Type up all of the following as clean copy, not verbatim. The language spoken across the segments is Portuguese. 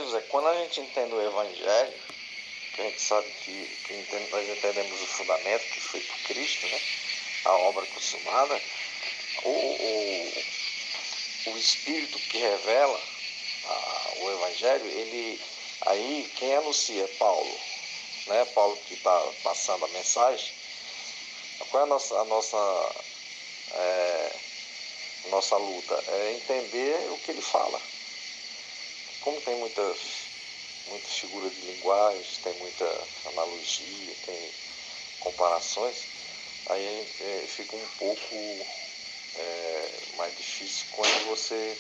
José, quando a gente entende o Evangelho, que a gente sabe nós entendemos o fundamento que foi por Cristo, né? A obra consumada, o Espírito que revela o Evangelho, aí quem anuncia é Paulo, né? Paulo que está passando a mensagem. Qual é a nossa luta? É entender o que ele fala. Como tem muita figura de linguagem, tem muita analogia, tem comparações, aí fica um pouco mais difícil quando você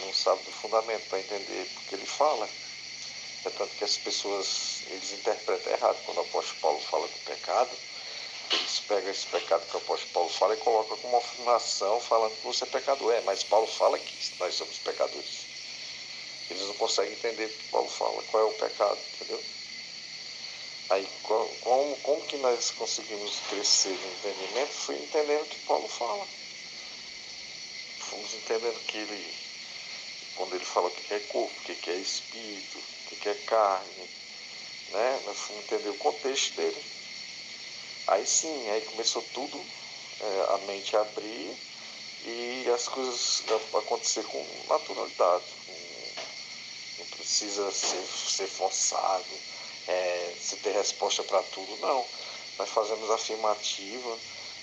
não sabe do fundamento para entender porque ele fala. É tanto que as pessoas, eles interpretam errado quando o apóstolo Paulo fala do pecado. Eles pegam esse pecado que o apóstolo Paulo fala e colocam como uma afirmação falando que você é pecador. Mas Paulo fala que nós somos pecadores. Eles não conseguem entender o que Paulo fala, qual é o pecado, entendeu? Aí, como que nós conseguimos crescer no entendimento? Foi entendendo o que Paulo fala. Fomos entendendo que quando ele fala o que é corpo, o que é espírito, o que é carne, né? Nós fomos entender o contexto dele. Aí sim, aí começou tudo, a mente a abrir e as coisas acontecer com naturalidade. Não precisa ser forçado, você ter resposta para tudo, não. Nós fazemos afirmativa,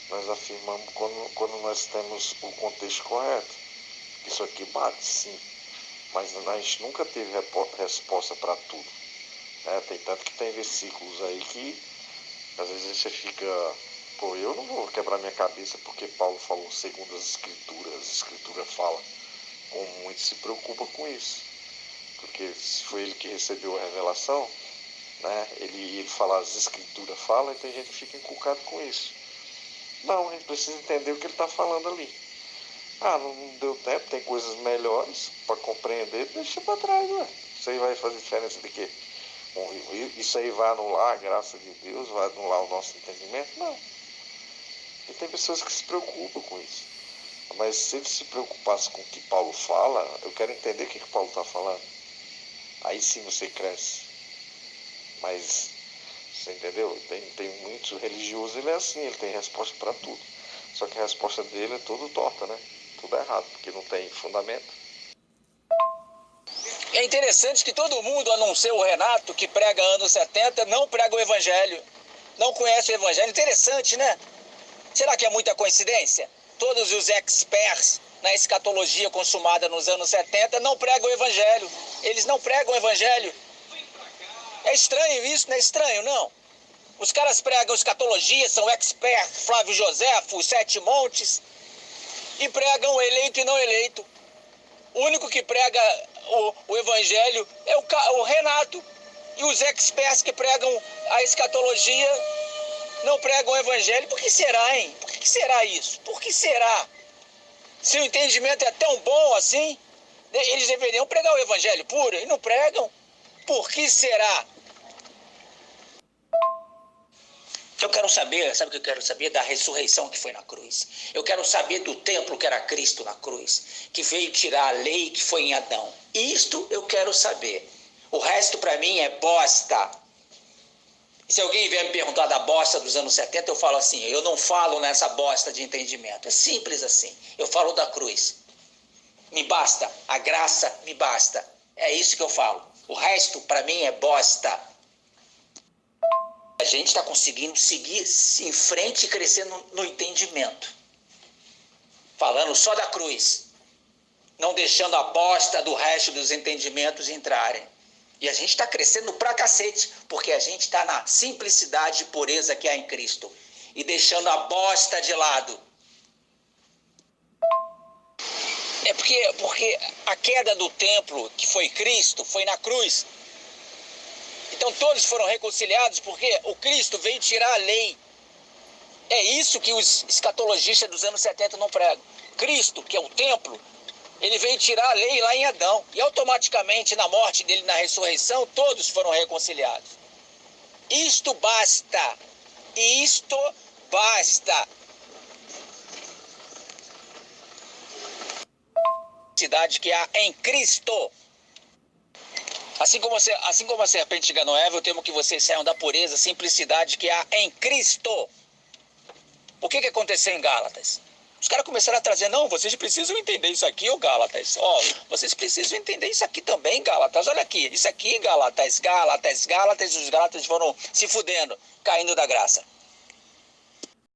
nós afirmamos quando nós temos o contexto correto. Isso aqui bate, sim, mas a gente nunca teve resposta para tudo. Né? Tem tanto que tem versículos aí que às vezes você fica, eu não vou quebrar minha cabeça porque Paulo falou segundo as Escrituras, a Escritura fala. Como muitos se preocupam com isso. Porque se foi ele que recebeu a revelação, né, ele fala, as Escrituras falam, e tem gente que fica encucado com isso. Não, a gente precisa entender o que ele está falando ali. Não deu tempo, tem coisas melhores para compreender, deixa para trás, ué. Isso aí vai fazer diferença de quê? Isso aí vai anular a graça de Deus, vai anular o nosso entendimento? Não. E tem pessoas que se preocupam com isso. Mas se ele se preocupasse com o que Paulo fala, eu quero entender o que Paulo está falando. Aí sim você cresce. Mas, você entendeu? Tem muito religioso, ele é assim, ele tem resposta para tudo. Só que a resposta dele é tudo torta, né? Tudo errado, porque não tem fundamento. É interessante que todo mundo, a não ser o Renato, que prega anos 70, não prega o Evangelho. Não conhece o Evangelho. Interessante, né? Será que é muita coincidência? Todos os experts na escatologia consumada nos anos 70 não pregam o Evangelho. Eles não pregam o Evangelho. É estranho isso, não é estranho, não? Os caras pregam escatologia, são experts, Flávio Joséfo, os Sete Montes, e pregam eleito e não eleito. O único que prega o Evangelho é o Renato. E os experts que pregam a escatologia não pregam o Evangelho. Por que será, hein? Por que será isso? Por que será? Se o entendimento é tão bom assim, eles deveriam pregar o Evangelho puro e não pregam. Por que será? Eu quero saber, sabe o que eu quero saber? Da ressurreição que foi na cruz. Eu quero saber do templo que era Cristo na cruz, que veio tirar a lei que foi em Adão. Isto eu quero saber. O resto para mim é bosta. Se alguém vier me perguntar da bosta dos anos 70, eu falo assim, eu não falo nessa bosta de entendimento. É simples assim. Eu falo da cruz. Me basta. A graça me basta. É isso que eu falo. O resto para mim é bosta. A gente está conseguindo seguir em frente e crescer no entendimento. Falando só da cruz. Não deixando a bosta do resto dos entendimentos entrarem. E a gente está crescendo pra cacete, porque a gente está na simplicidade e pureza que há em Cristo. E deixando a bosta de lado. É porque a queda do templo, que foi Cristo, foi na cruz. Então todos foram reconciliados porque o Cristo veio tirar a lei. É isso que os escatologistas dos anos 70 não pregam. Cristo, que é o templo, ele veio tirar a lei lá em Adão. E automaticamente, na morte dele, na ressurreição, todos foram reconciliados. Isto basta. Isto basta. Cidade que há em Cristo. Assim como a serpente enganou Eva, eu temo que vocês saiam da pureza, simplicidade que há em Cristo. O que aconteceu em Gálatas? Os caras começaram a trazer, não, vocês precisam entender isso aqui, ô Gálatas. Ó, vocês precisam entender isso aqui também, Gálatas. Olha aqui, isso aqui, Gálatas, os Gálatas foram se fudendo, caindo da graça.